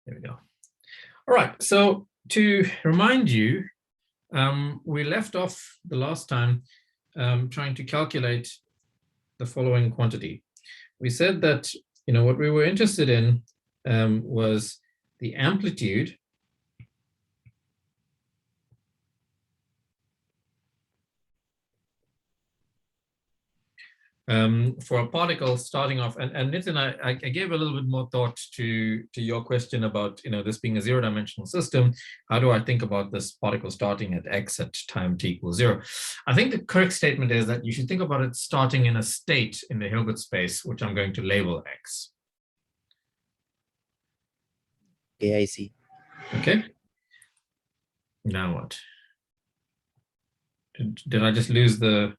There we go. All right, so to remind you, we left off the last time trying to calculate the following quantity. We said that, what we were interested in was the amplitude for a particle starting off, and Nitin, I gave a little bit more thought to your question about this being a zero-dimensional system. How do I think about this particle starting at x at time t equals 0? I think the correct statement is that you should think about it starting in a state in the Hilbert space, which I'm going to label x. Okay, I see. Okay. Now what? Did I just lose the?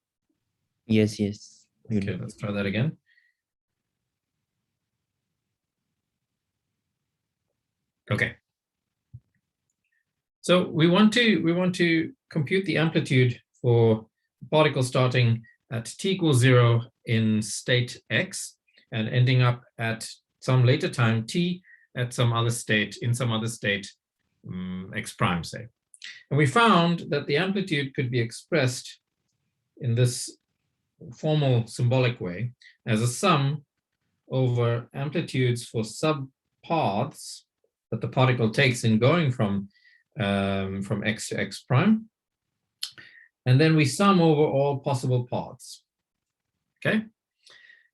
Yes. Okay, let's try that again. Okay. So we want to compute the amplitude for particle starting at t equals 0 in state x and ending up at some later time t at some other state, in some other state, x prime, say. And we found that the amplitude could be expressed in this formal symbolic way as a sum over amplitudes for subpaths that the particle takes in going from x to x prime, and then we sum over all possible paths. Okay,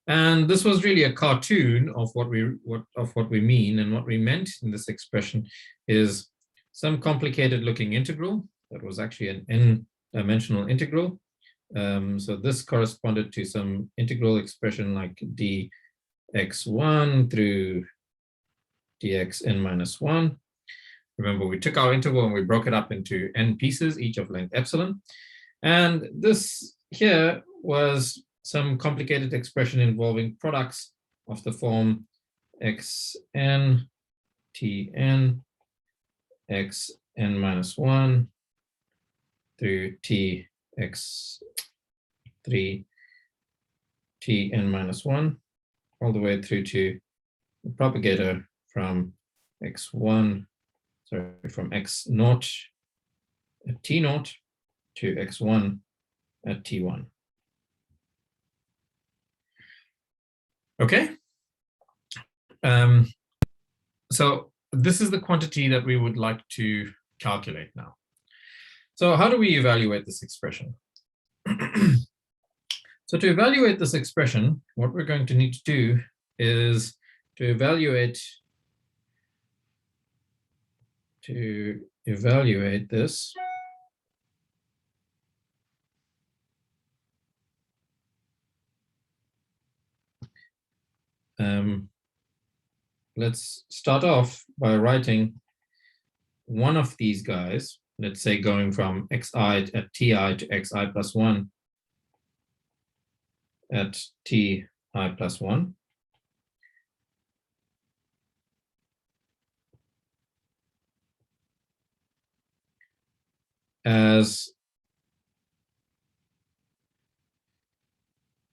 and this was really a cartoon of what we mean, and what we meant in this expression is some complicated looking integral that was actually an n-dimensional integral. So this corresponded to some integral expression like dx1 through dxn minus 1. Remember, we took our interval and we broke it up into n pieces, each of length epsilon. And this here was some complicated expression involving products of the form xn, tn, xn minus 1 through tx3 tn minus 1, all the way through to the propagator from x1, from x naught at t naught to x1 at t1. Okay. So this is the quantity that we would like to calculate now. So how do we evaluate this expression? So to evaluate this expression, what we're going to need to do is to evaluate this let's start off by writing one of these guys, let's say going from xi at ti to xi plus 1 at ti plus 1. As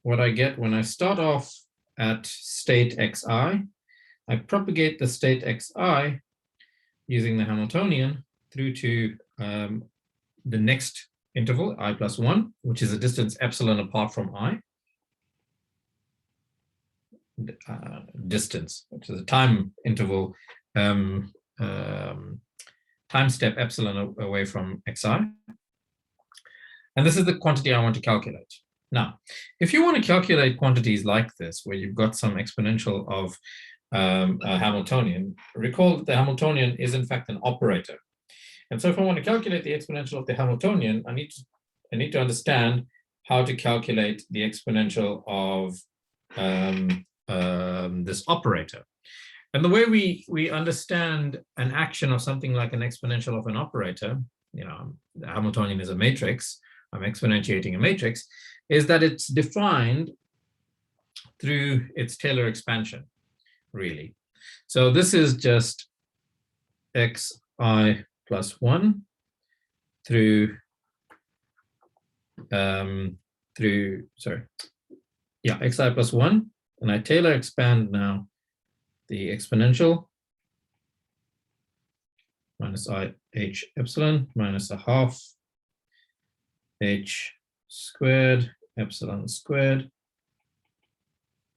what I get when I start off at state xi, I propagate the state xi using the Hamiltonian through to the next interval, I plus 1, which is a distance epsilon apart from I. Distance, which is a time interval, time step epsilon away from xi. And this is the quantity I want to calculate. Now, if you want to calculate quantities like this, where you've got some exponential of a Hamiltonian, recall that the Hamiltonian is in fact an operator. And so if I want to calculate the exponential of the Hamiltonian, I need to understand how to calculate the exponential of this operator. And the way we understand an action of something like an exponential of an operator, the Hamiltonian is a matrix, I'm exponentiating a matrix, is that it's defined through its Taylor expansion, really. So this is just xi plus 1 through xi plus 1, and I Taylor expand now the exponential minus I h epsilon minus a half h squared epsilon squared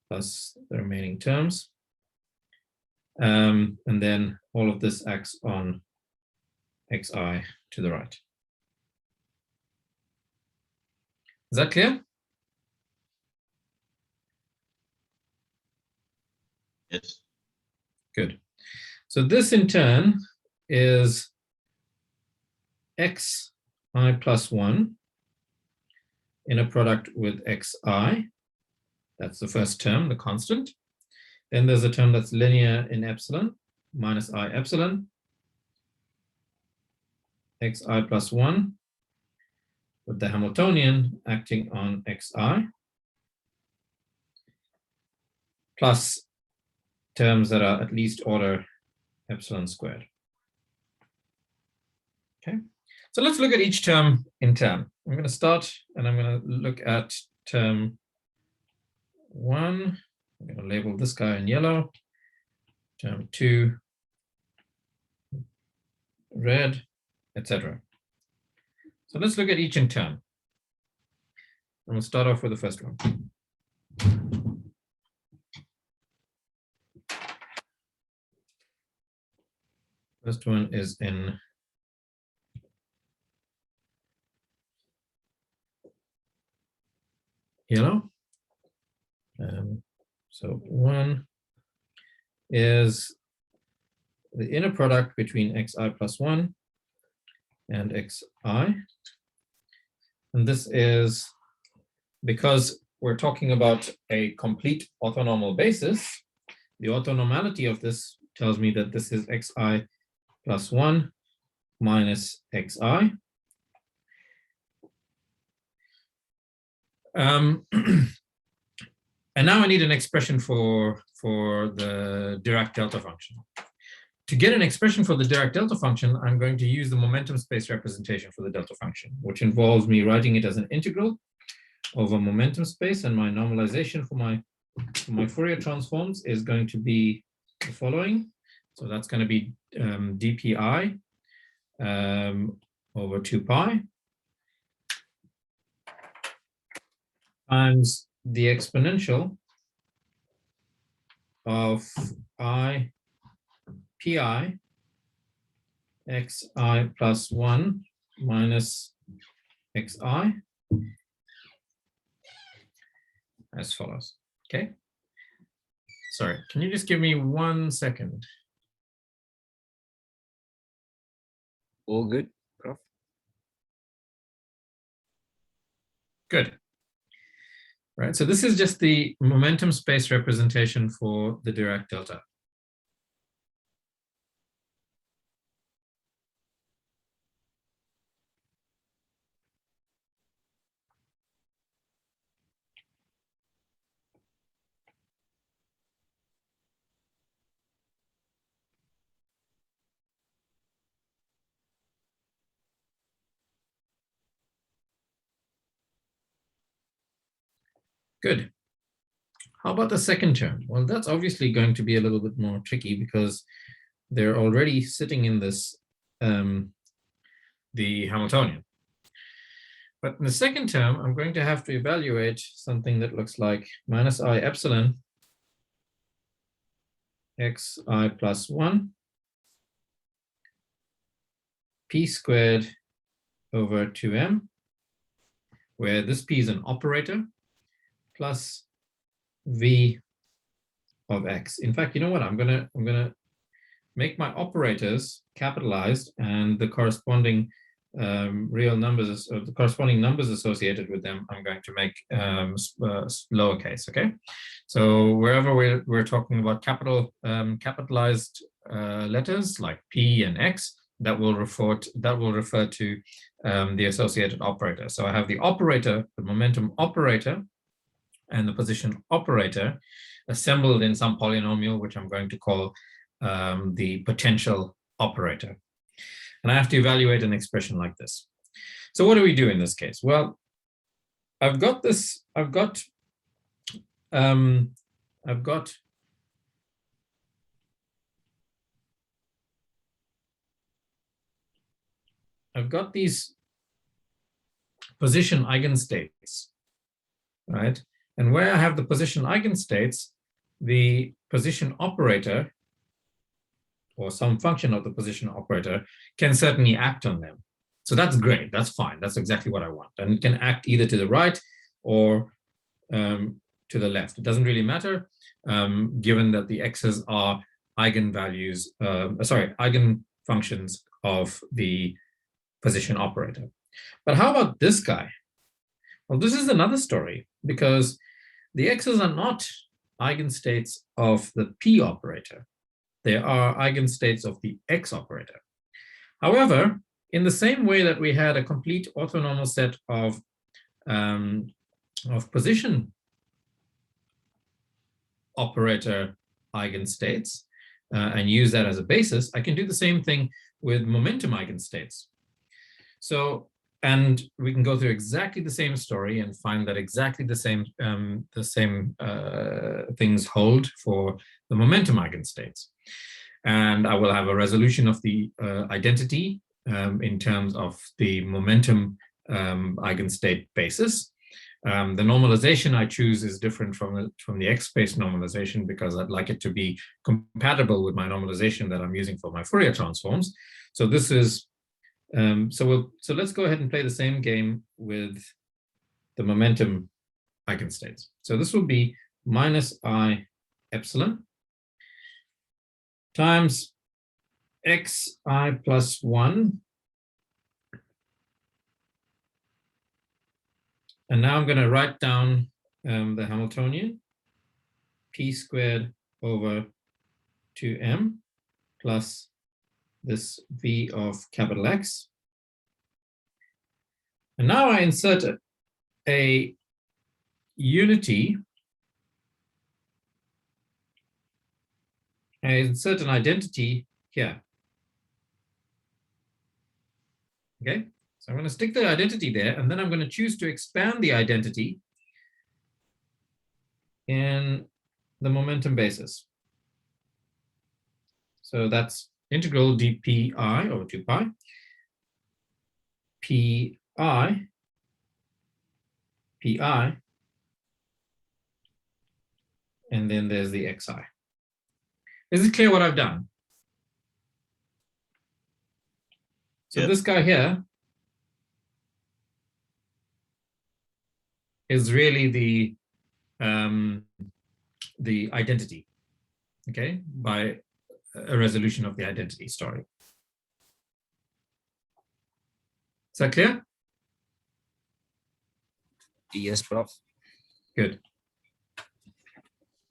plus the remaining terms. And then all of this acts on xi to the right. Is that clear? Yes. Good. So this in turn is xi plus 1 in a product with xi. That's the first term, the constant. Then there's a term that's linear in epsilon, minus I epsilon, xi plus 1, with the Hamiltonian acting on xi, plus terms that are at least order epsilon squared. Okay, so let's look at each term in turn. I'm going to start and I'm going to look at term 1. I'm going to label this guy in yellow. Term 2, red, etc. So let's look at each in turn. I'm going to start off with the first one. First one is in yellow. So 1 is the inner product between xi plus 1 and xi. And this is because we're talking about a complete orthonormal basis. The orthonormality of this tells me that this is xi plus 1 minus xi. And now I need an expression for the Dirac delta function. To get an expression for the Dirac delta function, I'm going to use the momentum space representation for the delta function, which involves me writing it as an integral over momentum space, and my normalization for my Fourier transforms is going to be the following. So that's going to be dpi over 2 pi times the exponential of I pi xi plus 1 minus xi as follows. Okay. Sorry, can you just give me 1 second? All good, Prof. Good. Right, so this is just the momentum space representation for the Dirac delta. Good. How about the second term? Well, that's obviously going to be a little bit more tricky because they're already sitting in this, the Hamiltonian. But in the second term, I'm going to have to evaluate something that looks like minus I epsilon xi plus 1 p squared over 2m, where this p is an operator, plus v of x. In fact, you know what? I'm gonna make my operators capitalized and the corresponding real numbers, or the corresponding numbers associated with them, I'm going to make lowercase. Okay, so wherever we're talking about capitalized letters like p and x, that will refer to the associated operator. So I have the operator, the momentum operator, and the position operator assembled in some polynomial, which I'm going to call the potential operator. And I have to evaluate an expression like this. So what do we do in this case? Well, I've got I've got these position eigenstates, right? And where I have the position eigenstates, the position operator or some function of the position operator can certainly act on them. So that's great. That's fine. That's exactly what I want. And it can act either to the right or to the left. It doesn't really matter, given that the x's are eigenvalues, eigenfunctions of the position operator. But how about this guy? Well, this is another story, because the x's are not eigenstates of the p operator. They are eigenstates of the x operator. However, in the same way that we had a complete orthonormal set of position operator eigenstates and use that as a basis, I can do the same thing with momentum eigenstates. So, and we can go through exactly the same story and find that exactly the same things hold for the momentum eigenstates. And I will have a resolution of the identity in terms of the momentum eigenstate basis. The normalization I choose is different from the x-space normalization, because I'd like it to be compatible with my normalization that I'm using for my Fourier transforms. So this is so let's go ahead and play the same game with the momentum eigenstates. So this will be minus I epsilon times xi plus 1. And now I'm going to write down the Hamiltonian, p squared over 2m plus this v of capital X. And now I insert a unity. I insert an identity here. Okay, so I'm going to stick the identity there, and then I'm going to choose to expand the identity in the momentum basis. So that's integral dpi over 2 pi, pi, and then there's the xi. Is it clear what I've done? So yep. This guy here is really the identity, okay, by a resolution of the identity story. Is that clear? Yes, Prof. Good.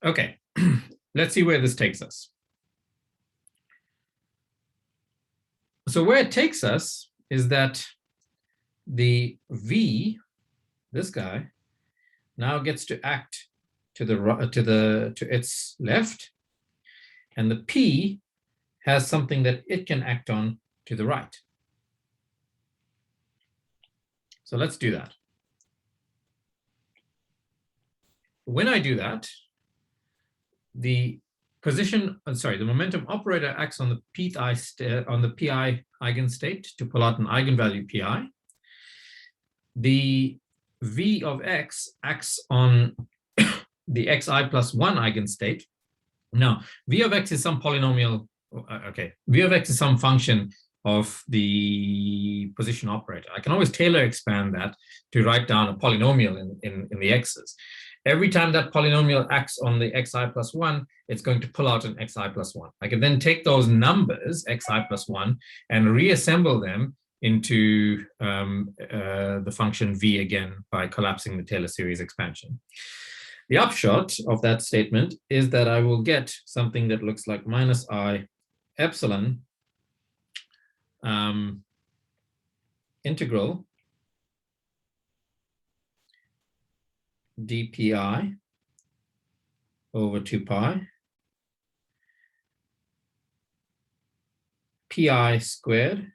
Okay, let's see where this takes us. So where it takes us is that the V, this guy, now gets to act to its left, and the P has something that it can act on to the right. So let's do that. When I do that, the momentum operator acts on the pi eigenstate to pull out an eigenvalue pi. The v of x acts on the xi plus 1 eigenstate. Now, v of x is some polynomial. Okay, v of x is some function of the position operator. I can always Taylor expand that to write down a polynomial in the x's. Every time that polynomial acts on the xi plus 1, it's going to pull out an xi plus 1. I can then take those numbers, xi plus 1, and reassemble them into the function v again by collapsing the Taylor series expansion. The upshot of that statement is that I will get something that looks like minus I epsilon integral dpi over 2 pi pi squared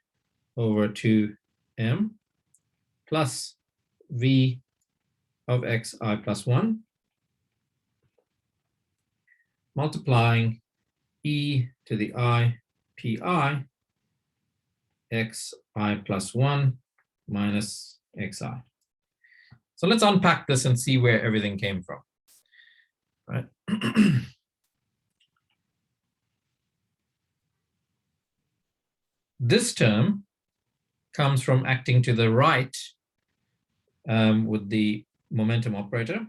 over 2m plus v of xi plus 1 multiplying e to the I pi xi plus 1 minus xi. So let's unpack this and see where everything came from. Right. This term comes from acting to the right with the momentum operator.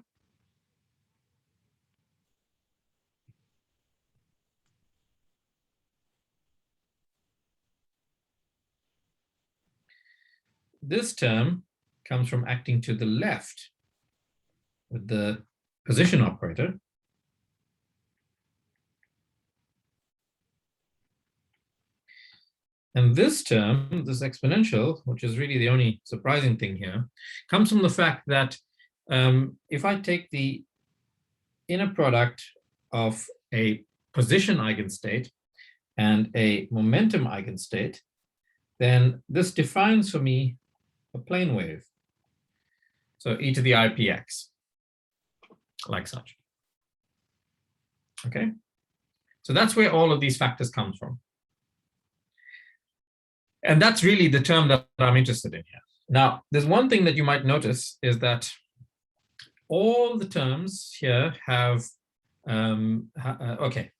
This term comes from acting to the left with the position operator. And this term, this exponential, which is really the only surprising thing here, comes from the fact that if I take the inner product of a position eigenstate and a momentum eigenstate, then this defines for me a plane wave. So e to the IPX, like such. Okay, so that's where all of these factors come from. And that's really the term that I'm interested in here. Now, there's one thing that you might notice is that all the terms here have, okay.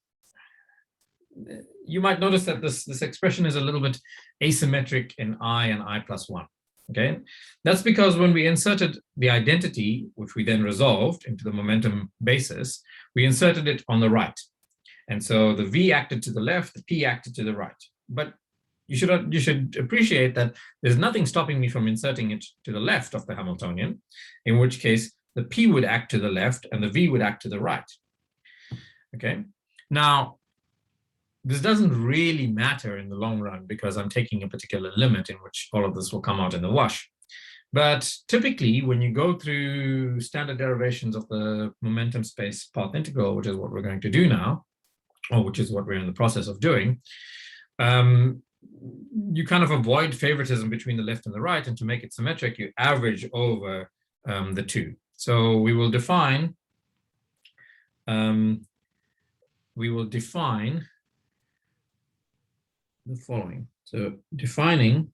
You might notice that this expression is a little bit asymmetric in I and I plus 1. Okay, that's because when we inserted the identity, which we then resolved into the momentum basis, we inserted it on the right. And so the V acted to the left, the P acted to the right. But you should appreciate that there's nothing stopping me from inserting it to the left of the Hamiltonian, in which case the P would act to the left and the V would act to the right. Okay, now this doesn't really matter in the long run because I'm taking a particular limit in which all of this will come out in the wash. But typically, when you go through standard derivations of the momentum space path integral, which is what we're going to do now, or which is what we're in the process of doing, you kind of avoid favoritism between the left and the right, and to make it symmetric, you average over the two. So we will define the following. So defining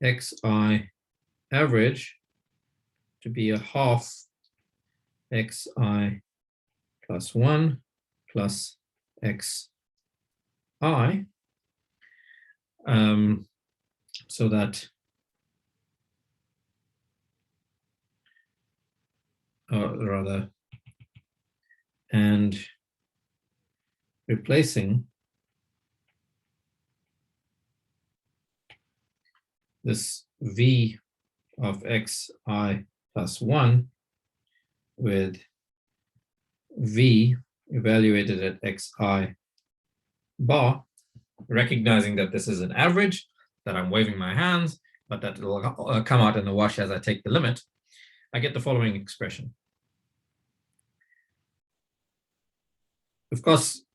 xi average to be a half xi plus 1 plus xi, so that and replacing this V of xi plus 1 with V evaluated at xi bar, recognizing that this is an average, that I'm waving my hands, but that it will come out in the wash as I take the limit, I get the following expression. Of course,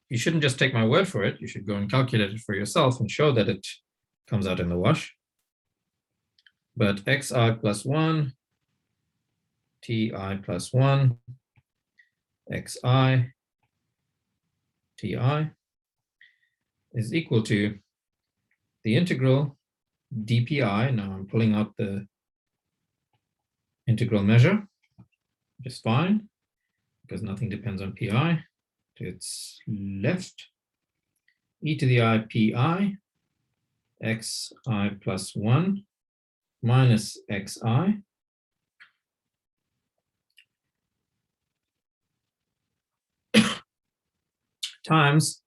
you shouldn't just take my word for it. You should go and calculate it for yourself and show that it comes out in the wash. But xi plus 1, ti plus 1, xi, ti is equal to the integral dpi. Now I'm pulling out the integral measure, just fine, because nothing depends on pi. To its left, e to the I pi, xi plus 1 minus xi times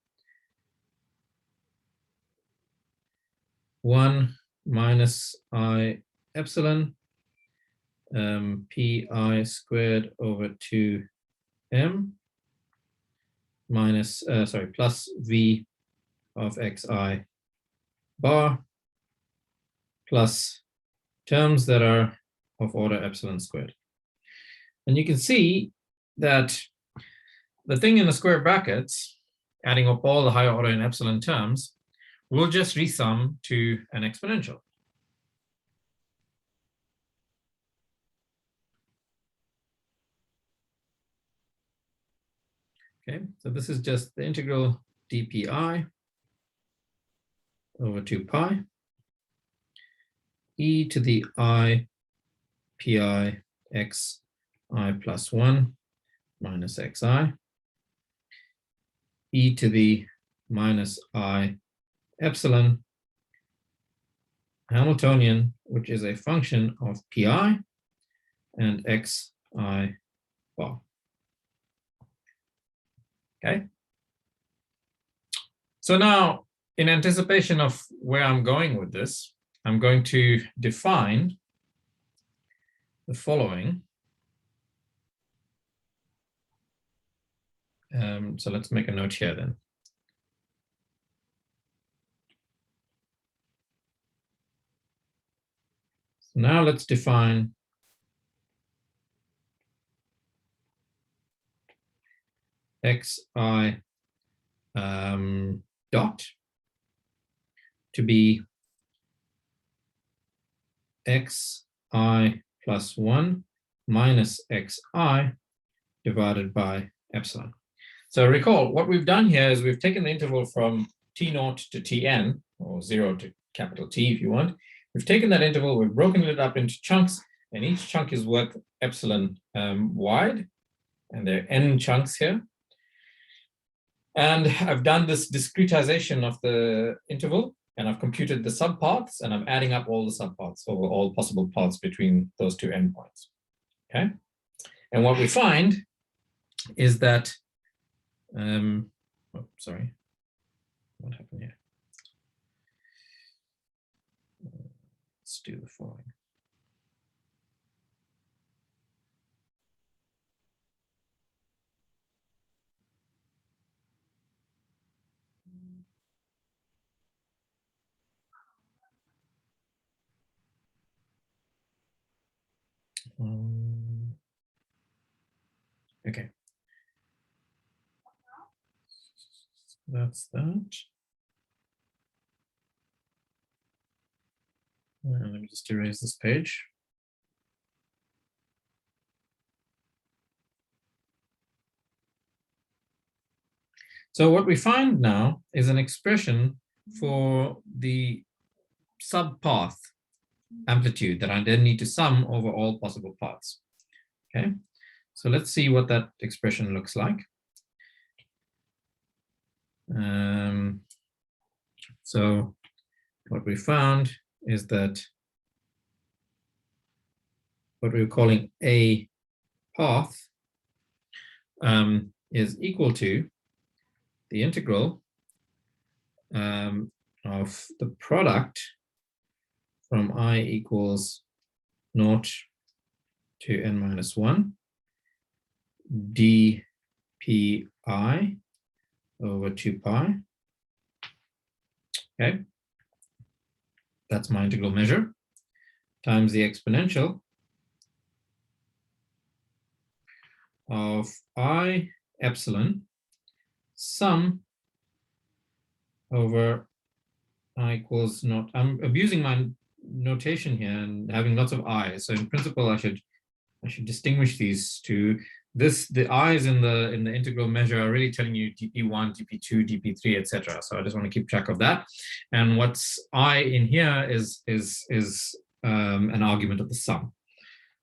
1 minus I epsilon pi squared over 2m minus, plus v of xi bar plus terms that are of order epsilon squared. And you can see that the thing in the square brackets, adding up all the higher order and epsilon terms, will just resum to an exponential. Okay, so this is just the integral dpi over 2 pi e to the I pi x I plus 1 minus xi e to the minus I epsilon Hamiltonian, which is a function of pi and xi bar. Okay. So now, in anticipation of where I'm going with this, I'm going to define the following. So let's make a note here then. So now let's define xi dot to be xi plus 1 minus xi divided by epsilon. So recall, what we've done here is we've taken the interval from t0 to tn, or 0 to capital T if you want. We've taken that interval, we've broken it up into chunks, and each chunk is worth epsilon wide, and there are n chunks here. And I've done this discretization of the interval, and I've computed the subpaths, and I'm adding up all the subpaths over all possible paths between those two endpoints. Okay, and what we find is that, oh, sorry, what happened here? Let's do the following. Okay. That's that. And let me just erase this page. So what we find now is an expression for the subpath amplitude that I then need to sum over all possible paths. Okay, so let's see what that expression looks like. So what we found is that what we're calling a path is equal to the integral of the product from I equals 0 to n minus 1 dpi over 2 pi. Okay, that's my integral measure, times the exponential of I epsilon sum over I equals not. I'm abusing my notation here and having lots of i's. So in principle, I should distinguish these two. The i's in the integral measure are really telling you dp1, dp2, dp3, etc. So I just want to keep track of that. And what's I in here is an argument of the sum.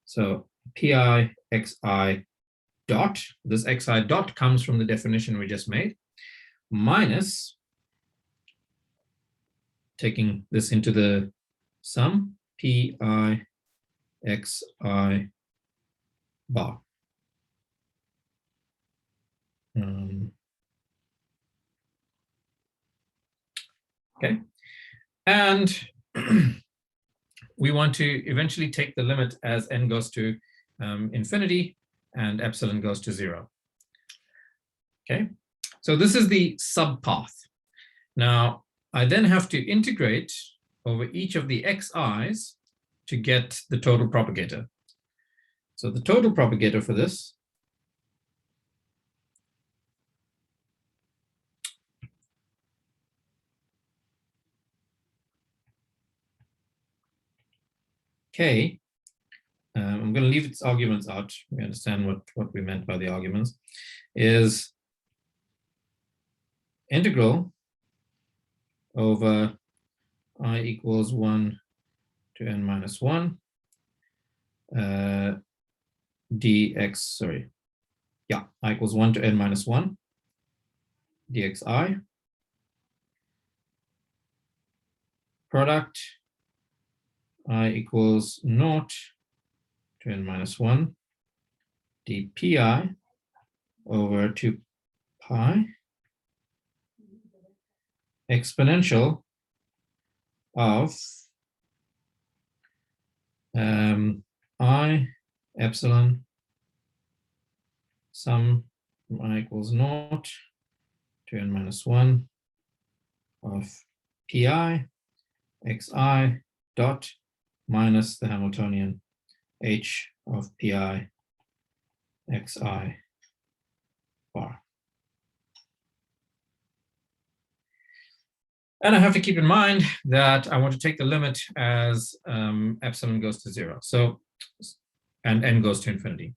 So pi xi dot, this xi dot comes from the definition we just made, minus taking this into the sum, pi xi bar. Okay, and we want to eventually take the limit as n goes to infinity and epsilon goes to 0. Okay, so this is the subpath. Now, I then have to integrate over each of the xi's to get the total propagator. So the total propagator for this k, I'm going to leave its arguments out. We understand what we meant by the arguments, is integral over I equals 1 to n minus 1 dx, sorry. Yeah, I equals 1 to n minus 1 dxi. Product I equals 0 to n minus 1 dpi over 2 pi exponential of I epsilon sum from I equals 0 to n minus 1 of pi xi dot minus the Hamiltonian h of pi xi bar. And I have to keep in mind that I want to take the limit as epsilon goes to 0. So, and n goes to infinity.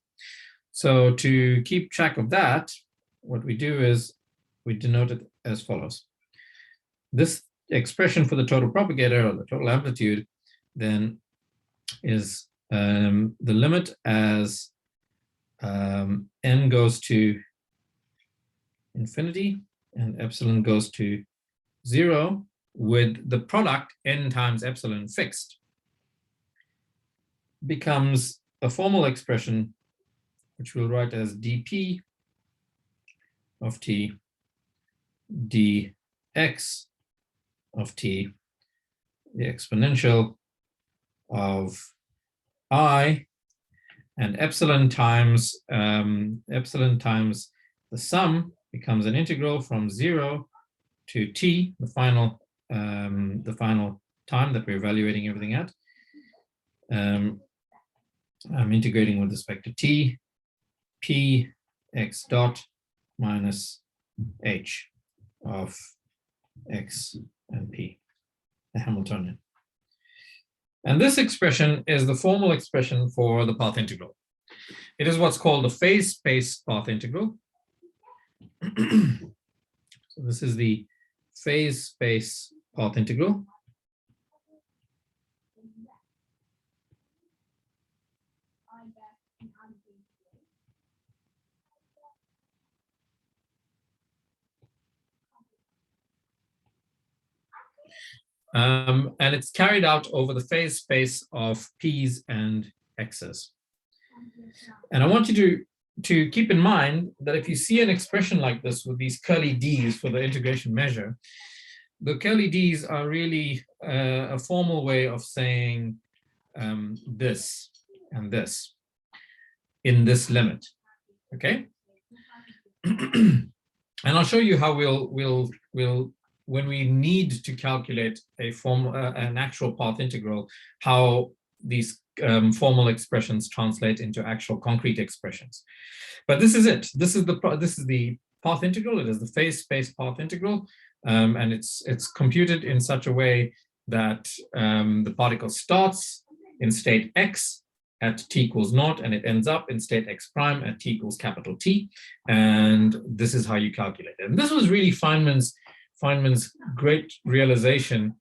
So to keep track of that, what we do is we denote it as follows. This expression for the total propagator or the total amplitude then is the limit as n goes to infinity and epsilon goes to 0 with the product n times epsilon fixed becomes a formal expression which we'll write as dp of t dx of t, the exponential of I and epsilon times the sum becomes an integral from 0 to t, the final time that we're evaluating everything at. I'm integrating with respect to t, p x dot minus h of x and p, the Hamiltonian. And this expression is the formal expression for the path integral. It is what's called the phase space path integral. So this is the phase space path integral. And it's carried out over the phase space of p's and x's. And I want you to keep in mind that if you see an expression like this with these curly d's for the integration measure, the curly d's are really a formal way of saying this and this in this limit, okay? And I'll show you how we'll when we need to calculate a an actual path integral, how these formal expressions translate into actual concrete expressions. But this is it. This is the path integral. It is the phase space path integral, and it's computed in such a way that the particle starts in state x at t equals 0, and it ends up in state x prime at t equals capital T. And this is how you calculate it. And this was really Feynman's great realization.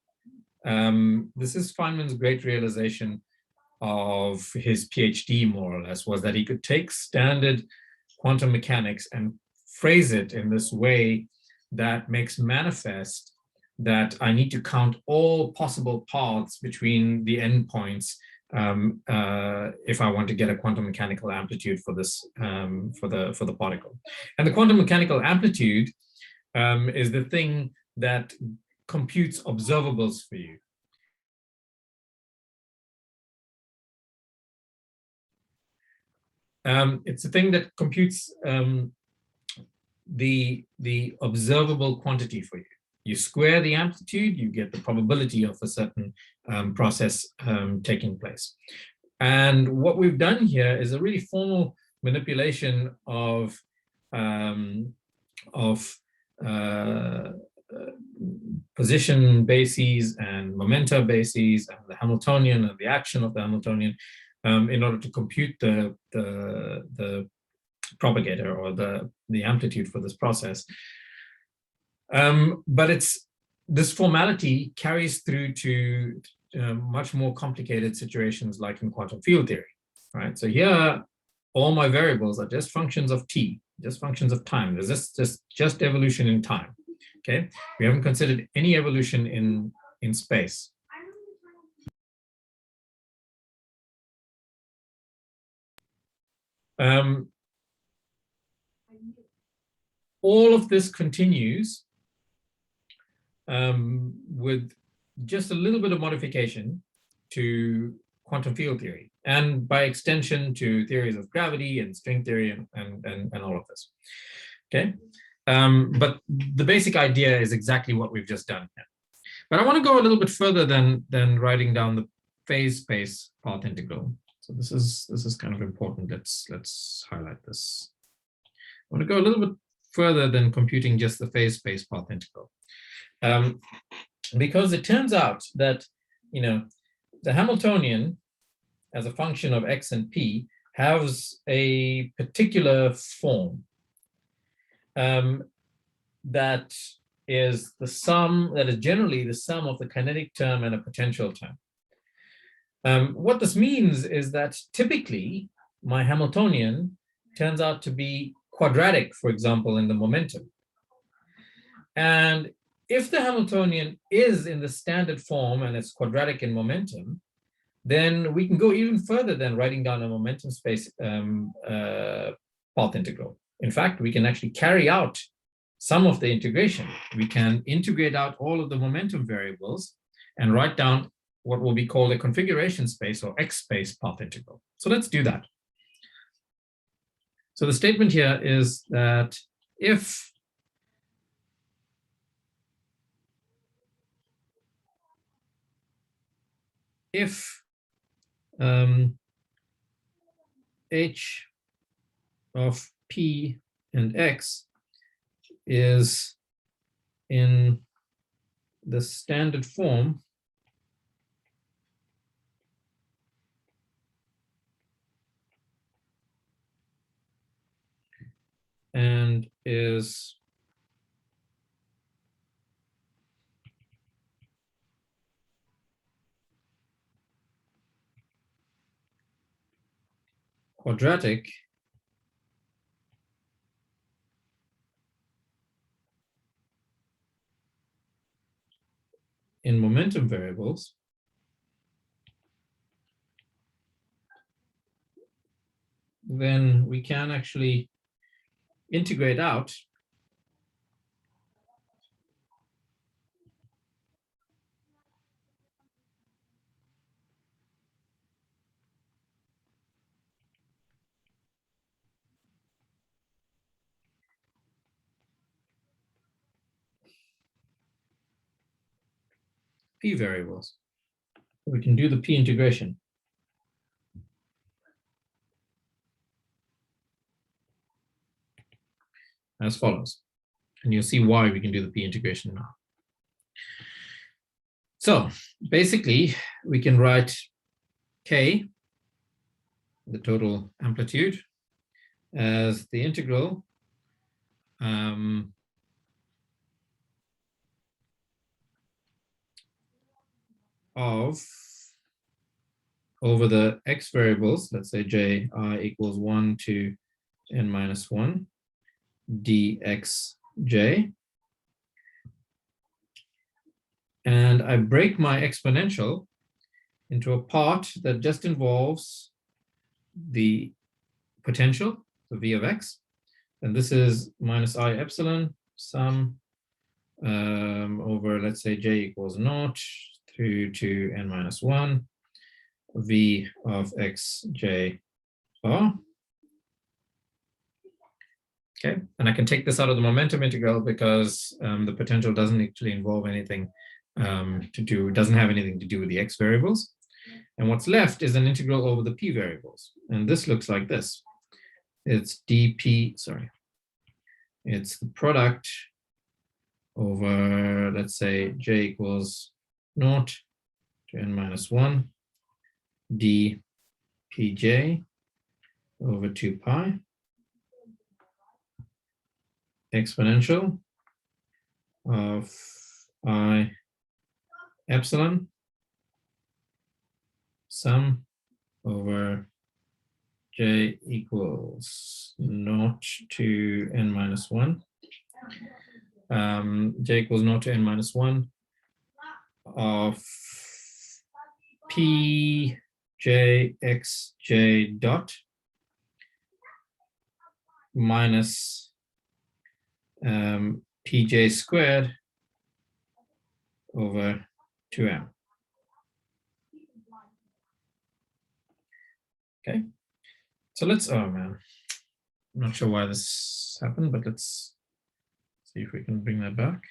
This is Feynman's great realization of his PhD, more or less, was that he could take standard quantum mechanics and phrase it in this way that makes manifest that I need to count all possible paths between the endpoints if I want to get a quantum mechanical amplitude for this for the particle. And the quantum mechanical amplitude is the thing that computes observables for you. It's a thing that computes the observable quantity for you. You square the amplitude, you get the probability of a certain process taking place. And what we've done here is a really formal manipulation of position bases and momenta bases and the Hamiltonian and the action of the Hamiltonian in order to compute the propagator or the amplitude for this process. But this formality carries through to much more complicated situations like in quantum field theory, right? So here, all my variables are just functions of t, just functions of time. There's just evolution in time, okay? We haven't considered any evolution in space. All of this continues with just a little bit of modification to quantum field theory, and by extension to theories of gravity and string theory and all of this. Okay, but the basic idea is exactly what we've just done here. But I want to go a little bit further than writing down the phase space path integral. So this is kind of important. Let's highlight this. I want to go a little bit further than computing just the phase space path integral. Because it turns out that, the Hamiltonian as a function of x and p has a particular form that is generally the sum of the kinetic term and a potential term. What this means is that typically my Hamiltonian turns out to be quadratic, for example, in the momentum. And if the Hamiltonian is in the standard form and it's quadratic in momentum, then we can go even further than writing down a momentum space path integral. In fact, we can actually carry out some of the integration. We can integrate out all of the momentum variables and write down what will be called a configuration space or X space path integral. So let's do that. So the statement here is that if h of p and x is in the standard form, and is quadratic in momentum variables, then we can actually integrate out p variables. We can do the p integration as follows. And you'll see why we can do the p integration now. So basically, we can write k, the total amplitude, as the integral of over the x variables, let's say j I equals 1 to n minus 1 dxj. And I break my exponential into a part that just involves the potential, the v of x. And this is minus I epsilon sum over, let's say, j equals 0 through to n minus 1 v of x j bar. Okay, and I can take this out of the momentum integral because the potential doesn't actually involve anything doesn't have anything to do with the x variables. And what's left is an integral over the p variables. And this looks like this. It's it's the product over, let's say, j equals 0 to n minus 1 dpj over 2 pi exponential of I epsilon sum over j equals 0 to n minus 1. J equals 0 to n minus 1 of p j x j dot minus pj squared over 2m. Okay, so let's, oh man, I'm not sure why this happened, but let's see if we can bring that back.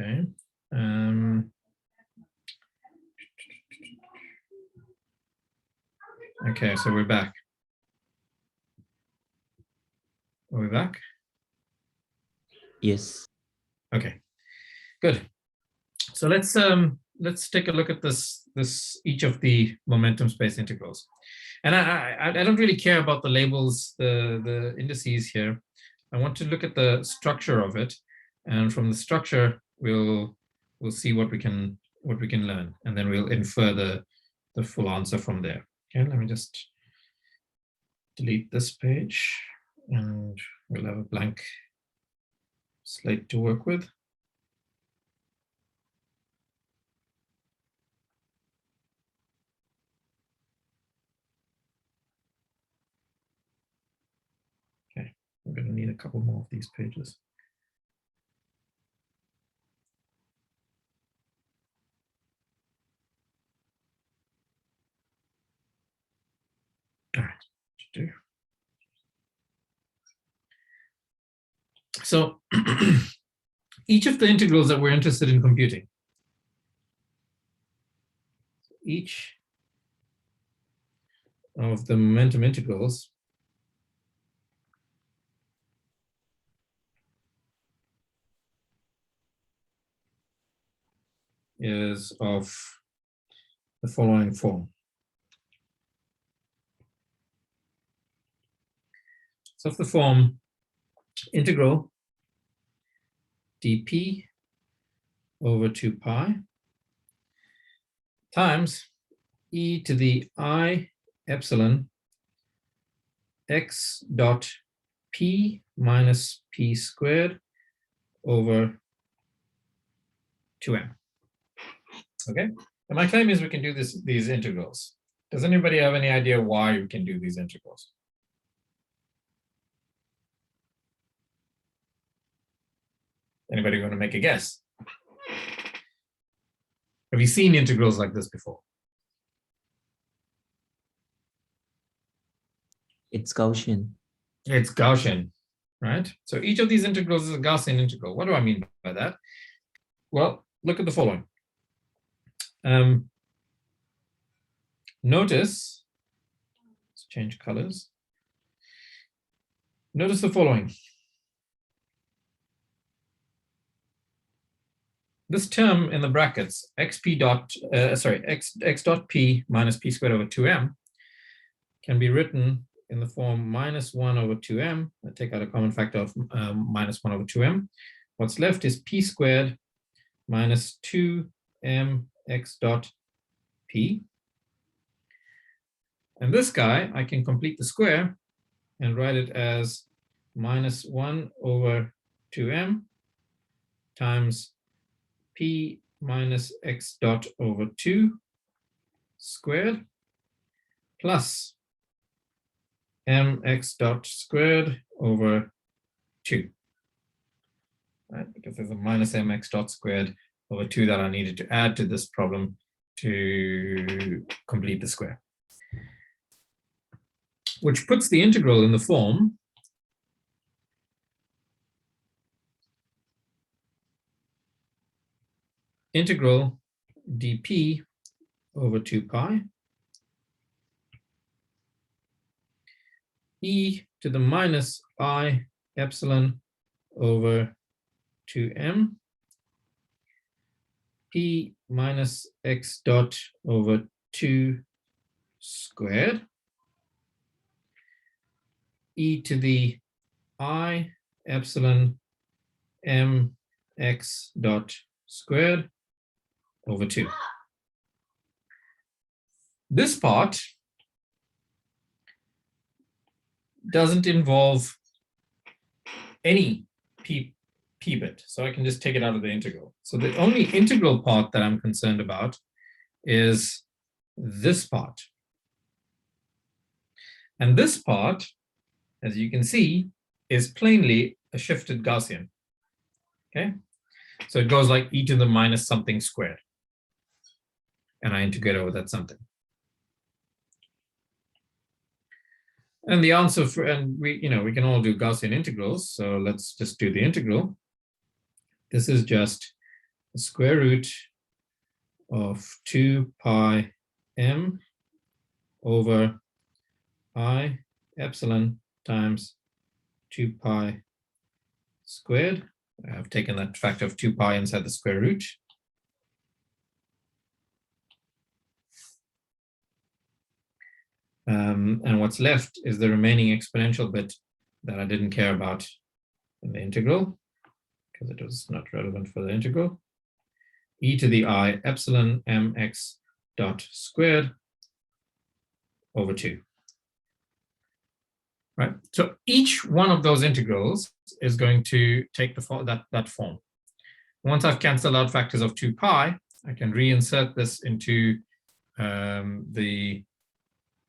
Okay. Okay, so we're back. Are we back? Yes. Okay, good. So let's take a look at each of the momentum space integrals. And I don't really care about the labels, the indices here. I want to look at the structure of it, and from the structure we'll see what we can learn, and then we'll infer the full answer from there. Okay, let me just delete this page, and we'll have a blank slate to work with. Okay, we're going to need a couple more of these pages. All right, to do. So each of the integrals that we're interested in computing, each of the momentum integrals is of the following form. It's of the form integral dp over 2 pi times e to the I epsilon x dot p minus p squared over 2m. Okay, and my claim is we can do these integrals. Does anybody have any idea why we can do these integrals? Anybody want to make a guess? Have you seen integrals like this before? It's Gaussian. It's Gaussian, right? So each of these integrals is a Gaussian integral. What do I mean by that? Well, look at the following. Notice, let's change colors. Notice the following. This term in the brackets, x dot p minus p squared over 2m, can be written in the form minus 1 over 2m. I take out a common factor of minus 1 over 2m. What's left is p squared minus 2m x dot p. And this guy, I can complete the square and write it as minus 1 over 2m times p minus x dot over 2 squared plus mx dot squared over 2, right? Because there's a minus mx dot squared over 2 that I needed to add to this problem to complete the square, which puts the integral in the form integral dp over 2 pi e to the minus I epsilon over 2m p minus x dot over 2 squared e to the I epsilon m x dot squared over 2. This part doesn't involve any p bit, so I can just take it out of the integral. So the only integral part that I'm concerned about is this part. And this part, as you can see, is plainly a shifted Gaussian. Okay, so it goes like e to the minus something squared, and I integrate over that something. And the answer for, and we can all do Gaussian integrals, so let's just do the integral. This is just the square root of 2 pi m over I epsilon times 2 pi squared. I've taken that factor of 2 pi inside the square root. And what's left is the remaining exponential bit that I didn't care about in the integral, because it was not relevant for the integral. E to the I epsilon mx dot squared over 2. Right. So each one of those integrals is going to take that form. Once I've canceled out factors of 2 pi, I can reinsert this into the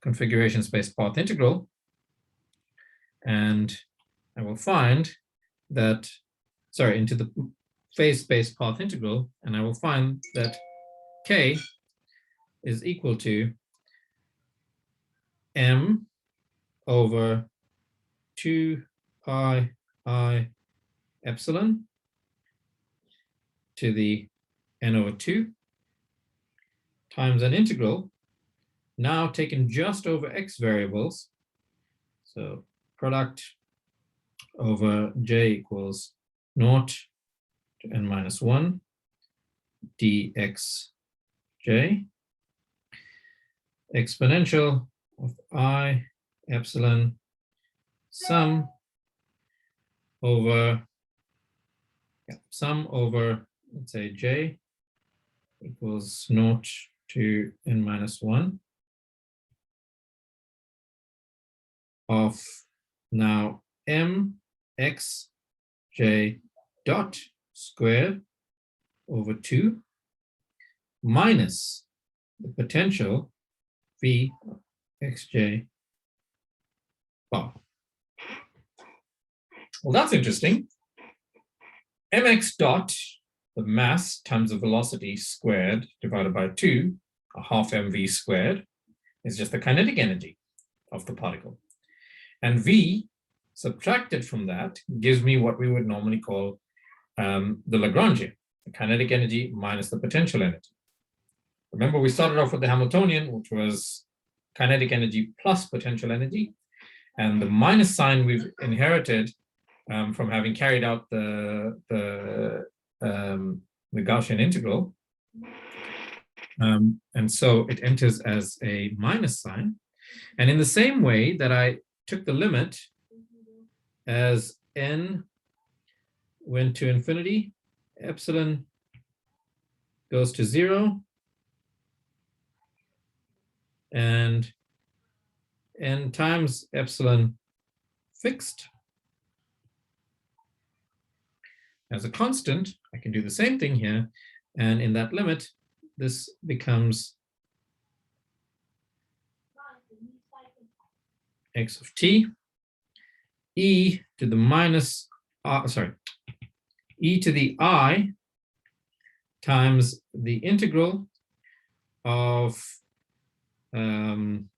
configuration space path integral, and I will find that, sorry, into the phase space path integral, and I will find that k is equal to m over 2 pi I epsilon to the n over 2 times an integral now taken just over x variables. So product over j equals 0 to n minus 1 dxj exponential of I epsilon sum over let's say j equals 0 to n minus 1 of now m x j dot squared over 2 minus the potential v xj bar. Well, that's interesting. Mx dot, the mass times the velocity squared divided by 2, a half mv squared, is just the kinetic energy of the particle. And v subtracted from that gives me what we would normally call the Lagrangian, the kinetic energy minus the potential energy. Remember, we started off with the Hamiltonian, which was kinetic energy plus potential energy. And the minus sign we've inherited from having carried out the Gaussian integral. And so it enters as a minus sign. And in the same way that I took the limit as n went to infinity, epsilon goes to 0, and n times epsilon fixed as a constant, I can do the same thing here. And in that limit, this becomes x of t e to the minus, e to the I times the integral of m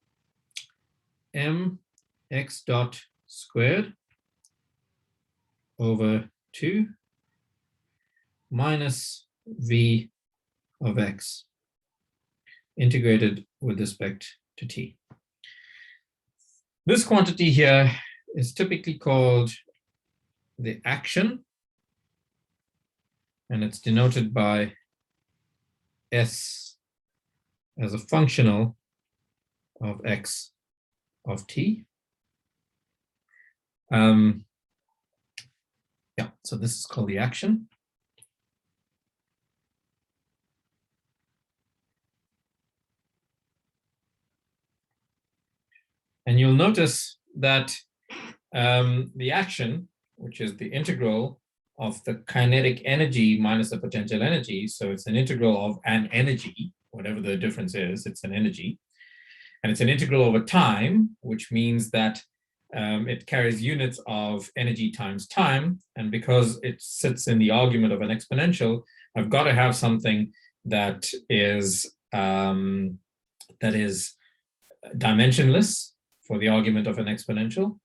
x dot squared over 2 minus v of x integrated with respect to t. This quantity here is typically called the action, and it's denoted by s as a functional of x of t. Yeah, so this is called the action. And you'll notice that the action, which is the integral of the kinetic energy minus the potential energy, so it's an integral of an energy, whatever the difference is, it's an energy. And it's an integral over time, which means that it carries units of energy times time. And because it sits in the argument of an exponential, I've got to have something that is dimensionless for the argument of an exponential.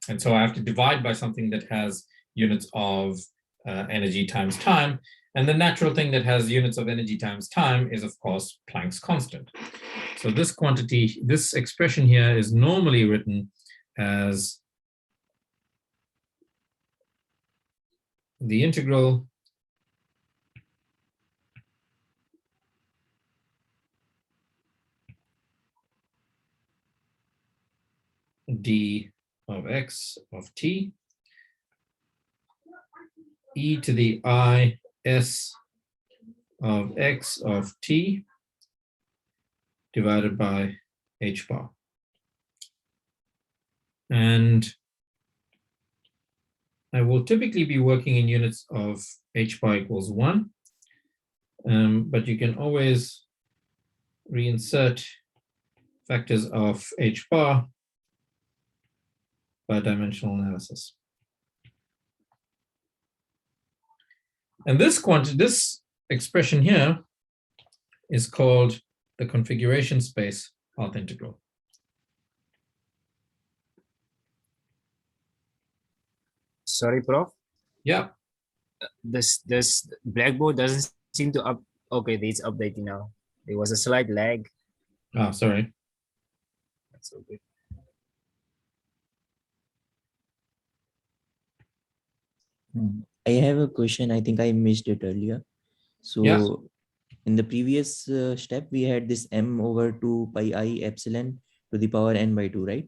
And so I have to divide by something that has units of energy times time. And the natural thing that has units of energy times time is, of course, Planck's constant. So this quantity, this expression here is normally written as the integral d of x of t e to the I s of x of t divided by h bar. And I will typically be working in units of h bar equals 1, but you can always reinsert factors of h bar by dimensional analysis. And this expression here is called the configuration space path integral. Sorry, Prof. Yeah. This Blackboard doesn't seem to up. Okay, it's updating now. There was a slight lag. Oh, sorry. That's okay. I have a question. I think I missed it earlier. So Yeah. in the previous step, we had this m over 2 pi I epsilon to the power n by 2, right?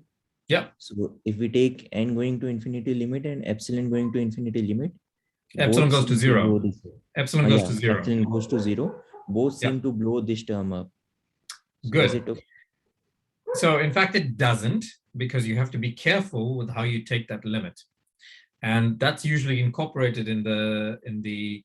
Yeah. So if we take n going to infinity limit and epsilon going to infinity limit, Epsilon goes to 0. Epsilon goes to 0. Epsilon goes to 0. Both Yeah. seem to blow this term up. So Good. is it okay? So in fact, it doesn't, because you have to be careful with how you take that limit. And that's usually incorporated in the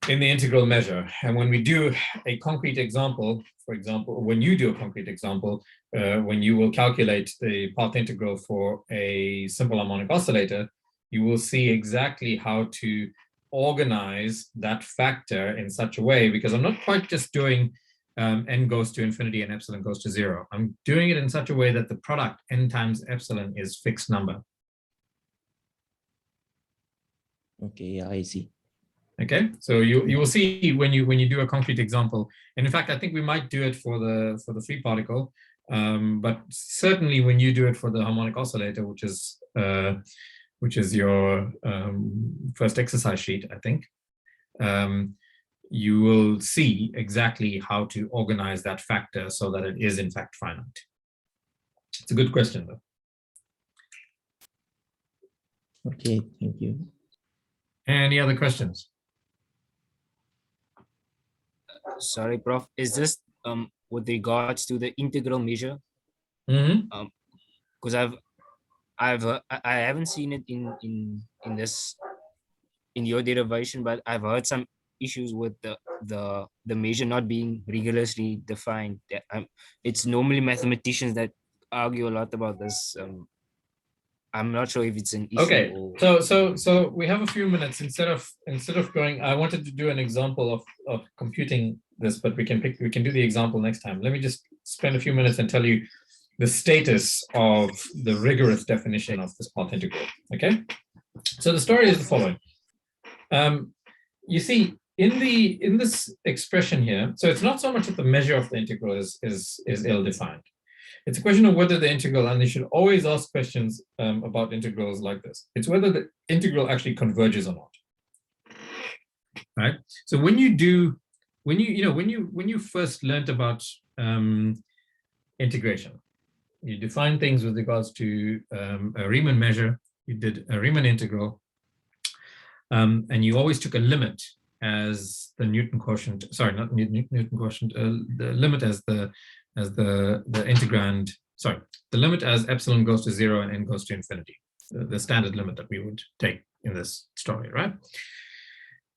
integral measure. And when we do a concrete example, for example, when you do a concrete example, when you will calculate the path integral for a simple harmonic oscillator, you will see exactly how to organize that factor in such a way, because I'm not quite just doing n goes to infinity and epsilon goes to 0. I'm doing it in such a way that the product n times epsilon is fixed number. Okay, yeah, I see. Okay, so you will see when you do a concrete example, and in fact I think we might do it for the free particle, but certainly when you do it for the harmonic oscillator, which is your first exercise sheet, I think, you will see exactly how to organize that factor so that it is in fact finite. It's a good question though. Okay, thank you. Any other questions? Sorry, Prof. Is this with regards to the integral measure? Mm-hmm. Because I haven't seen it in this in your derivation, but I've heard some issues with the measure not being rigorously defined. It's normally mathematicians that argue a lot about this. I'm not sure if it's an issue. Okay, or... so we have a few minutes. Instead of going, I wanted to do an example of computing this, but we can do the example next time. Let me just spend a few minutes and tell you the status of the rigorous definition of this path integral. Okay, so the story is the following. You see, in this expression here, so it's not so much that the measure of the integral is ill-defined. It's a question of whether the integral, and you should always ask questions about integrals like this. It's whether the integral actually converges or not. right? So when you first learned about integration, you define things with regards to a Riemann measure. You did a Riemann integral, and you always took a limit as the Newton quotient. Sorry, not Newton quotient. The limit as the integrand. Sorry, the limit as epsilon goes to 0 and n goes to infinity. The standard limit that we would take in this story, right?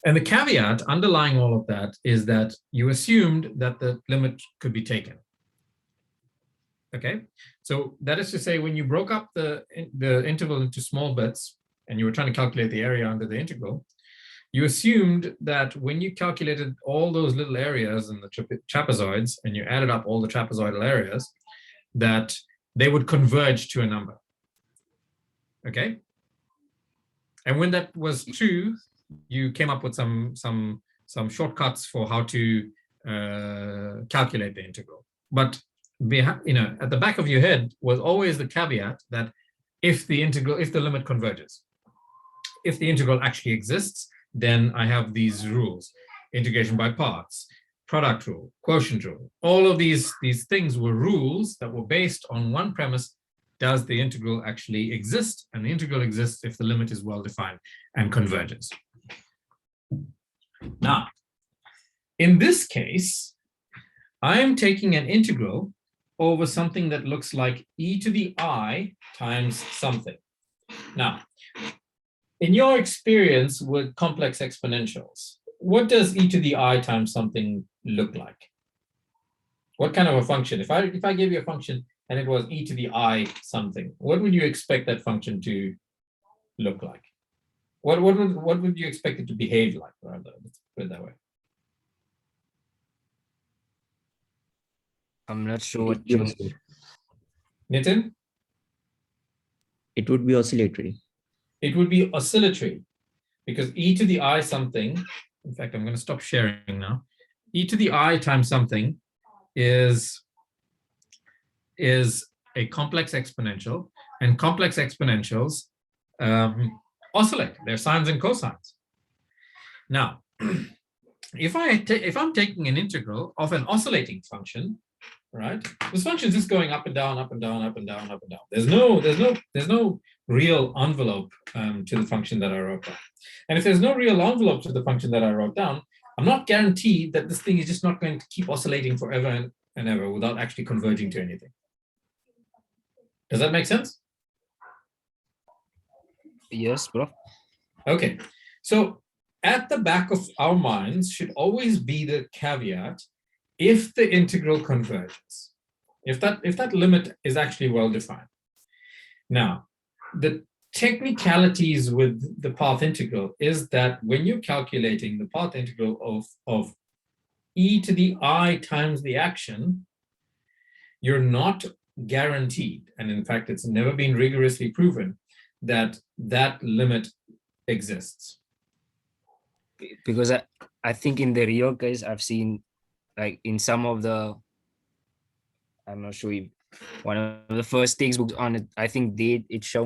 And the caveat underlying all of that is that you assumed that the limit could be taken. Okay, so that is to say, when you broke up the interval into small bits and you were trying to calculate the area under the integral, you assumed that when you calculated all those little areas in the trapezoids and you added up all the trapezoidal areas, that they would converge to a number. Okay, and when that was true, you came up with some shortcuts for how to calculate the integral. But at the back of your head was always the caveat that if the limit converges, if the integral actually exists, then I have these rules: integration by parts, product rule, quotient rule. All of these things were rules that were based on one premise: does the integral actually exist? And the integral exists if the limit is well defined and converges. Now, in this case, I am taking an integral over something that looks like e to the I times something. Now, in your experience with complex exponentials, what does e to the I times something look like? What kind of a function? If I gave you a function and it was e to the I something, what would you expect that function to look like? What would you expect it to behave like, rather? Let's put it that way. I'm not sure what you... Nitin? It would be oscillatory. It would be oscillatory, because e to the I something, in fact, I'm going to stop sharing now. E to the I times something is a complex exponential, and complex exponentials oscillate. They're sines and cosines. Now, if I'm taking an integral of an oscillating function, right? This function is just going up and down, up and down, up and down, up and down. There's no real envelope to the function that I wrote down. And if there's no real envelope to the function that I wrote down, I'm not guaranteed that this thing is just not going to keep oscillating forever and ever without actually converging to anything. Does that make sense? Yes, bro. Okay, so at the back of our minds should always be the caveat: if the integral converges, if that limit is actually well defined. Now, the technicalities with the path integral is that when you're calculating the path integral of e to the I times the action, you're not guaranteed, and in fact, it's never been rigorously proven that that limit exists. Because I think in the real case, I've seen, like, in some of the, I'm not sure if one of the first textbooks on it, I think it's shown